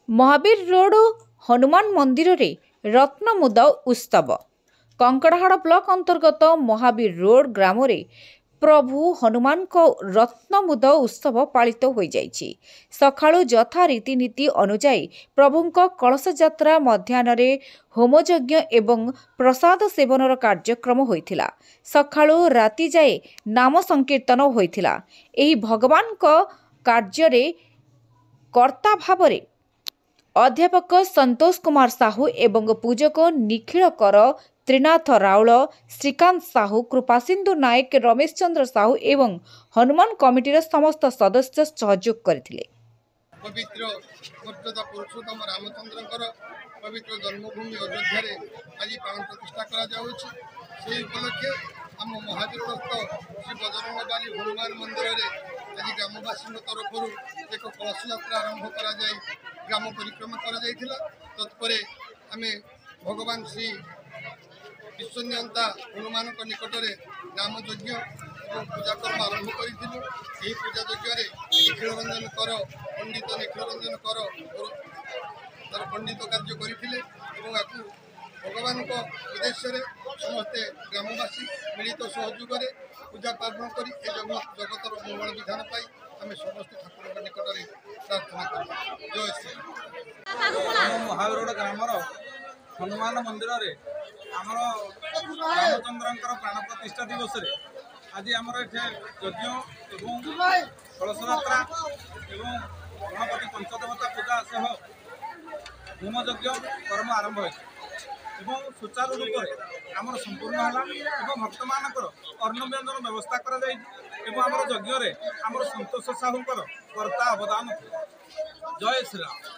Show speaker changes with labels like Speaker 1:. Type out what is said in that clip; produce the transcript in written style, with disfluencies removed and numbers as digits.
Speaker 1: Mahavir road Hanuman मंदिर रे रत्नमुद उत्सव कंकड़ाहाड़ ब्लॉक अंतर्गत महावीर रोड ग्राम रे प्रभु हनुमान को रत्नमुद उत्सव पालित हो जाइछि। सकाळु यथा रीतिनीति अनुजाई प्रभुंक कलश यात्रा मध्याह्न होमयज्ञ एवं प्रसाद सेवनर कार्यक्रम होइथिला। सकाळु राति जाए नाम संकीर्तन होइथिला। एही भगवान को कार्य रे कर्ता भावरे अध्यापक संतोष कुमार साहू एवं पूजक निखिल कर, त्रिनाथ राउल, श्रीकांत साहू, कृपासिंधु नायक, रमेश चंद्र साहू एवं हनुमान कमिटीर समस्त सदस्य सहयोग करथिले।
Speaker 2: पवित्र मर्यादा पुरुषोत्तम रामचंद्रंकर पवित्र जन्मभूमि अयोध्या रे आज प्राण प्रतिष्ठा करा जाउछि। सेही उपलक्षे आम महावीरस्थ श्री बजरंगबली हनुमान मंदिर रे आज ग्रामवासी तरफ एक कलश यात्रा आरंभ करा जाय ग्राम परिक्रमा करा जायथिला। तत्परे आमे भगवान श्री विश्वनियंता हनुमान निकट में नाम यज्ञ और पूजा कर्म आरंभ करूँ। पूजा यज्ञ निखिल रंजन कर पंडित निखिल रंजन कर तार पंडित कार्य करते भगवान उद्देश्य समस्ते ग्रामवासी मिलित सहयोग पूजा पालन कर जगतर मंगल विधान पाई आम समस्त ठाकुर निकट में प्रार्थना कर। जय श्री
Speaker 3: महावीर ग्रामर हनुमान मंदिर रे आमर रामचंद्र प्राण प्रतिष्ठा दिवस रे आज आमर ये यज्ञ एवं कलश यात्रा एवं गणपति पंचदेवता पूजा सह होमयज्ञ कर्म आरंभ हो सुचारू रूप से आमर संपूर्ण है भक्त मान अन्न व्यंजन व्यवस्था कर यज्ञ आमर संतोष साहू कर्ता अवदान। जय श्री राम।